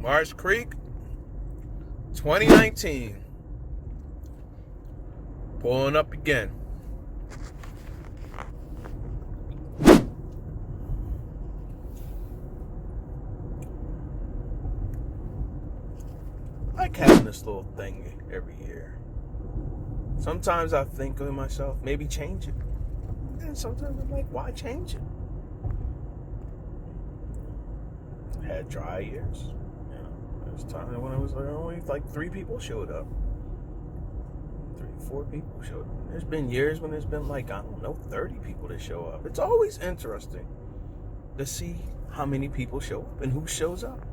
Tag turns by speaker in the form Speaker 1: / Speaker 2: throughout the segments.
Speaker 1: Marsh Creek, 2019. Pulling up again. I like having this little thing every year. Sometimes I think to myself, maybe change it. And sometimes I'm like, why change it? I had dry years. You know, there was time when it was only like 3 people showed up. 3, 4 people showed up. There's been years when there's been like, I don't know, 30 people that show up. It's always interesting to see how many people show up and who shows up.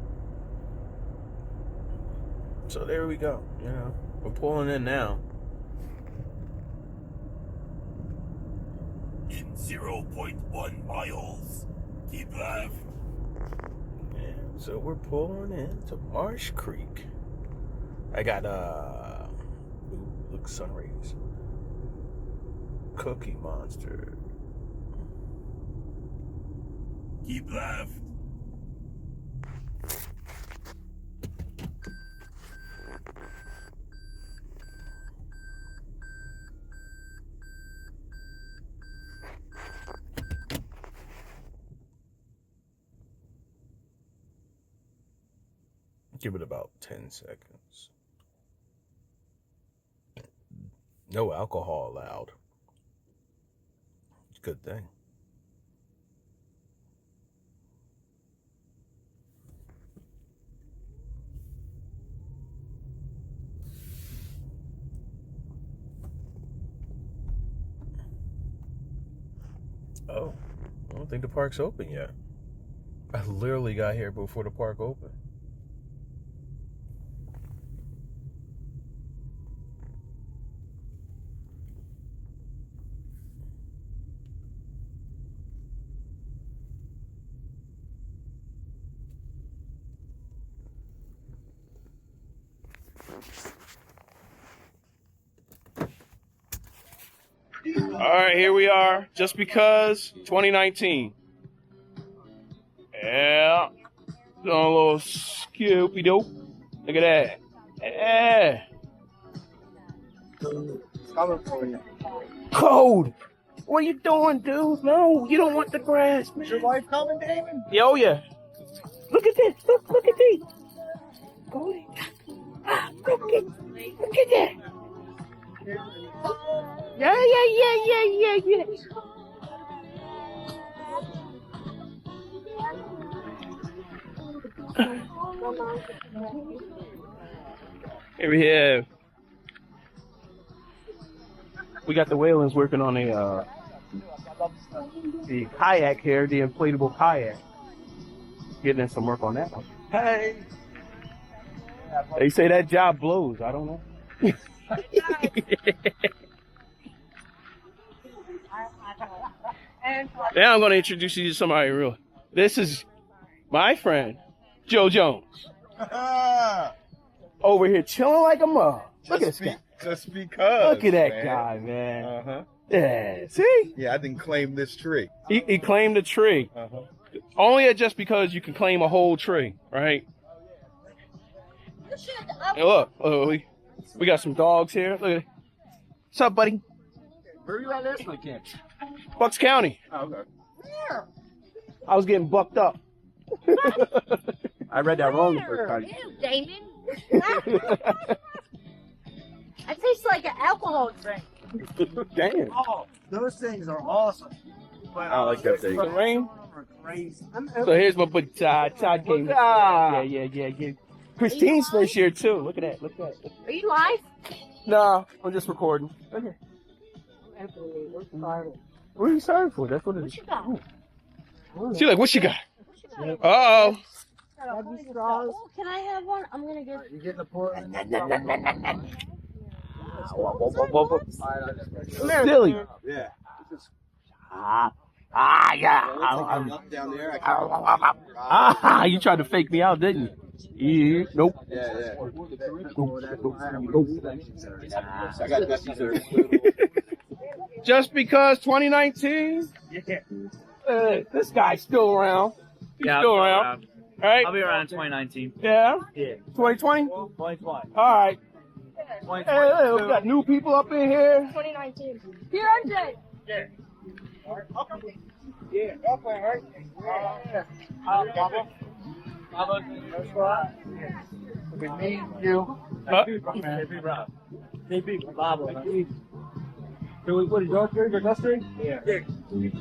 Speaker 1: So there we go. You know, we're pulling in now.
Speaker 2: In 0.1 miles, keep left.
Speaker 1: Yeah, so we're pulling into Marsh Creek. I got look, sun rays. Cookie Monster.
Speaker 2: Keep left.
Speaker 1: Give it about 10 seconds. No alcohol allowed. It's a good thing. Oh, I don't think the park's open yet. I literally got here before the park opened. All right, here we are. Just because 2019. Yeah. Doing a little scoopy dope. Look at that. Yeah.
Speaker 3: Coming for you.
Speaker 1: Cold. What are you doing, dude? No, you don't want the grass, man.
Speaker 3: Is your wife coming, Damon?
Speaker 1: Yeah, oh yeah. Look at this. Look at these. Cody. Look at that. Yeah. Here we got the Whalens working on the kayak here, the inflatable kayak. Getting in some work on that one. Hey. They say that job blows. I don't know. Now I'm going to introduce you to somebody real. This is my friend, Joe Jones. Over here chilling like a mug. Look at this guy.
Speaker 4: Just because.
Speaker 1: Look at that
Speaker 4: man.
Speaker 1: guy, man.
Speaker 4: Uh-huh.
Speaker 1: Yeah, see?
Speaker 4: Yeah, I didn't claim this tree.
Speaker 1: He claimed the tree.
Speaker 4: Uh-huh.
Speaker 1: Only just because you can claim a whole tree, right? Hey, look, we got some dogs here. Look at it. What's up, buddy?
Speaker 3: Where are you at this weekend?
Speaker 1: Bucks County.
Speaker 3: Oh, okay.
Speaker 5: Where?
Speaker 1: I was getting bucked up.
Speaker 3: I read that wrong the first time.
Speaker 5: Ew, Damon. That tastes like an alcohol drink.
Speaker 1: Damn.
Speaker 3: Oh, those things are awesome. But,
Speaker 4: I like that thing.
Speaker 1: The rain.
Speaker 3: are crazy.
Speaker 1: So here's my buddy Todd. Todd came. Yeah. Christine's first year too. Look at that.
Speaker 5: Are you live?
Speaker 1: Nah, I'm just recording. Okay. What are you sorry for? That's what it
Speaker 5: What
Speaker 1: is.
Speaker 5: you got?
Speaker 1: She like, what you got?
Speaker 5: What you got?
Speaker 1: Uh-oh.
Speaker 5: Oh, can I have one? I'm gonna get.
Speaker 3: You getting the port?
Speaker 1: Silly.
Speaker 4: Yeah.
Speaker 1: Yeah.
Speaker 4: Up down there.
Speaker 1: You tried to fake me out, didn't you? Nope.
Speaker 4: Yeah.
Speaker 1: Nope.
Speaker 4: I got nephews that are
Speaker 1: Just because 2019? This guy's still around. He's still around. right?
Speaker 6: I'll be around 2019.
Speaker 1: Yeah?
Speaker 6: Yeah.
Speaker 1: 2020?
Speaker 6: 2020.
Speaker 1: All right. Hey, we got new people up in here.
Speaker 5: 2019. Here, MJ.
Speaker 3: Yeah. You. What is your dusting? Yeah.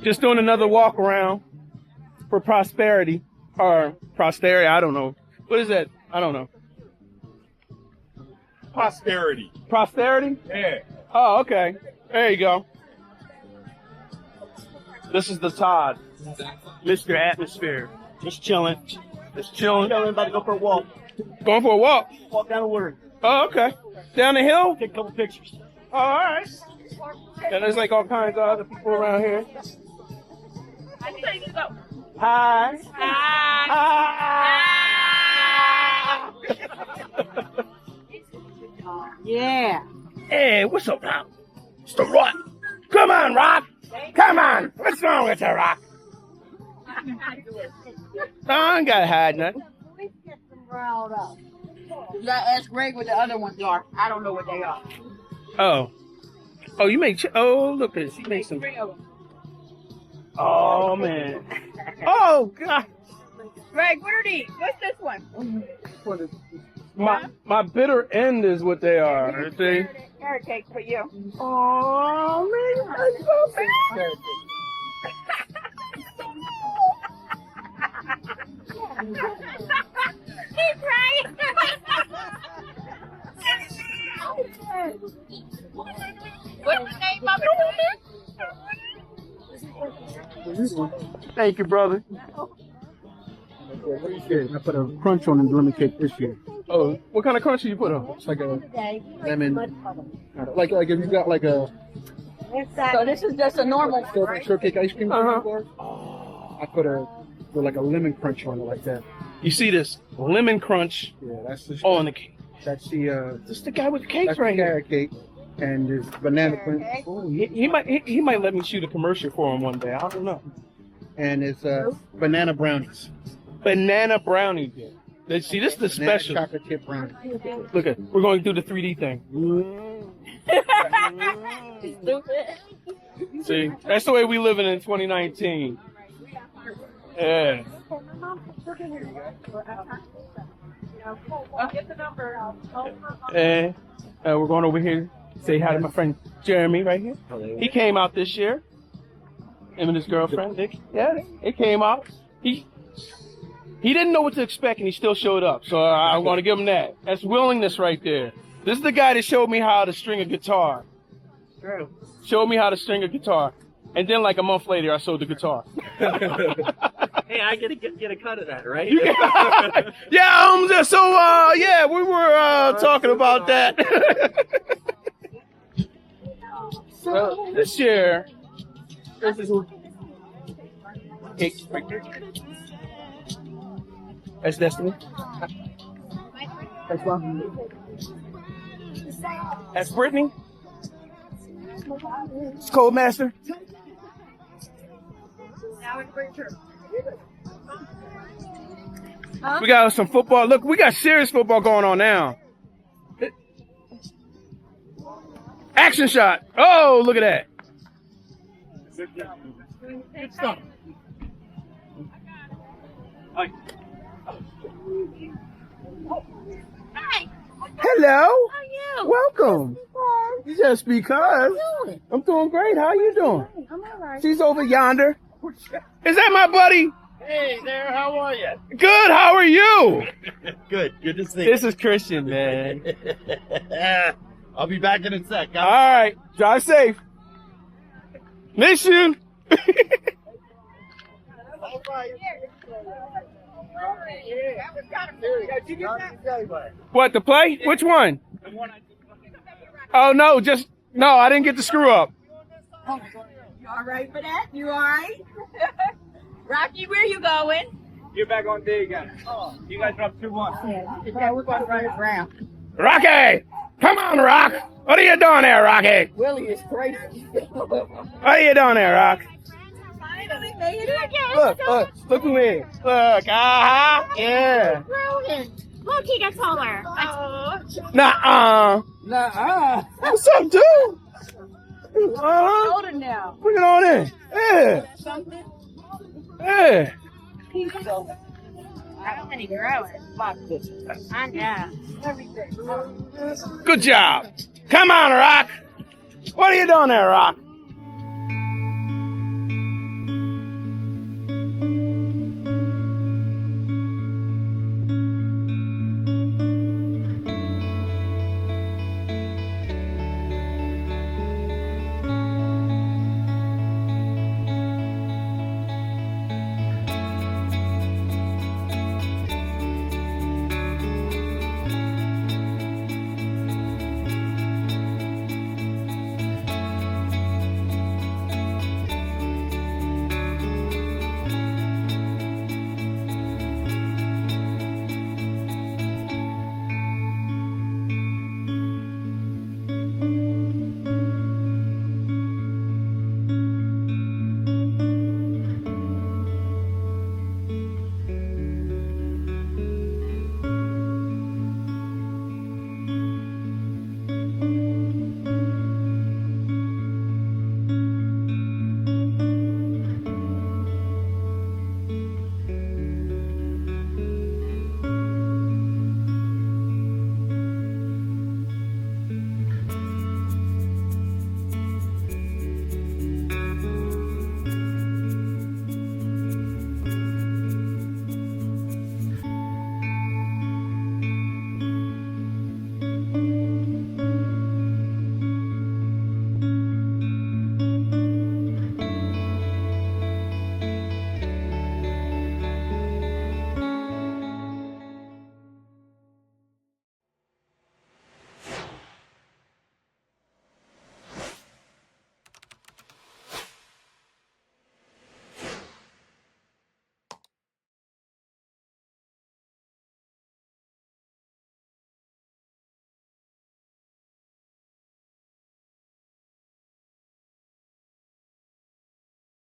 Speaker 1: Just doing another walk around for prosperity. Or posterity, I don't know. What is that? I don't know.
Speaker 2: Posterity.
Speaker 1: Prosperity?
Speaker 2: Yeah.
Speaker 1: Oh, okay. There you go. This is the Todd. Mr. Atmosphere. Just chilling. Just chilling.
Speaker 6: I'm about to go for a walk.
Speaker 1: Going for a walk.
Speaker 6: Walk down the word.
Speaker 1: Oh, okay. Down the hill?
Speaker 6: Take a couple pictures.
Speaker 1: Oh, all right. And there's like all kinds of other people around here. Hi. Hi.
Speaker 5: Yeah.
Speaker 1: Hey, what's up, Rock? It's the Rock. Come on, Rock. Come on. What's wrong with you, Rock? No, I ain't got to hide nothing.
Speaker 5: You gotta ask Greg what the other ones are. I don't know what they are.
Speaker 1: Oh. Oh, you make... Oh, look at this. You make some... Oh, man. Oh, God.
Speaker 5: Greg, what are these? What's this one?
Speaker 1: My bitter end is what they are. See?
Speaker 5: Carrot cake for you.
Speaker 1: Oh, man. That's so bad.
Speaker 5: He's right. What's the name of it?
Speaker 1: Thank you, brother.
Speaker 3: I put a crunch on the lemon cake this year.
Speaker 1: Oh, what kind of crunch do you put on?
Speaker 3: It's like a lemon, like if you got like a
Speaker 5: So this is just a normal
Speaker 3: strawberry shortcake ice cream
Speaker 1: Uh-huh.
Speaker 3: before. I put like a lemon crunch on it like that.
Speaker 1: You see this lemon crunch
Speaker 3: Yeah, that's the
Speaker 1: on the cake.
Speaker 3: that's the
Speaker 1: This is the guy with the cakes
Speaker 3: that's
Speaker 1: right
Speaker 3: the
Speaker 1: here.
Speaker 3: carrot cake, and there's banana cream,
Speaker 1: He might let me shoot a commercial for him one day. I don't know.
Speaker 3: and it's banana brownies.
Speaker 1: Banana brownie. See, this is the
Speaker 3: Banana
Speaker 1: special.
Speaker 3: chocolate chip brownie.
Speaker 1: Look at, we're going through the 3D thing.
Speaker 5: Stupid.
Speaker 1: See, that's the way we living in 2019. Yeah.
Speaker 5: I'll get the number.
Speaker 1: And we're going over here. Say hi to my friend Jeremy right here. He came out this year. Him and his girlfriend. It came out. He didn't know what to expect, and he still showed up. So I want to give him that. That's willingness right there. This is the guy that showed me how to string a guitar.
Speaker 6: True.
Speaker 1: Showed me how to string a guitar. And then like a month later, I sold the guitar.
Speaker 6: Hey, I get a cut of that, right?
Speaker 1: Yeah, so yeah, we were talking about that. Well, this year, this is cake right there. That's Destiny. That's Ron. That's Brittany. It's Cold Master.
Speaker 5: Now it's Richard.
Speaker 1: We got some football. Look, we got serious football going on now. Action shot. Oh, look at that.
Speaker 6: Good stuff.
Speaker 5: Hi.
Speaker 1: Hello.
Speaker 5: How are you?
Speaker 1: Welcome. Just because. I'm doing great. How you doing?
Speaker 5: I'm alright.
Speaker 1: She's over yonder. Is that my buddy?
Speaker 2: Hey there, how are you?
Speaker 1: Good. How are you?
Speaker 2: Good to see
Speaker 1: This is Christian, man.
Speaker 2: I'll be back in a sec.
Speaker 1: All right. Drive safe. Miss you. What, to play? Which one? Oh, no, I didn't get the screw up.
Speaker 5: You alright for that? You alright? Rocky, where you going?
Speaker 6: You're back on day again. You guys are up 2-1.
Speaker 5: Yeah, we're going to run around.
Speaker 1: Rocky! Come on, Rock! What are you doing there, Rocky?
Speaker 5: Willie is crazy.
Speaker 1: What are you doing there, Rock?
Speaker 5: Finally.
Speaker 1: Look at me. Look, yeah.
Speaker 7: Look, he got taller.
Speaker 1: Nuh-uh. What's up, dude?
Speaker 5: Older now.
Speaker 1: Bring it on in. Yeah.
Speaker 5: Something.
Speaker 1: Yeah.
Speaker 7: I don't think growing. I know.
Speaker 1: Good job. Come on, Rock. What are you doing there, Rock?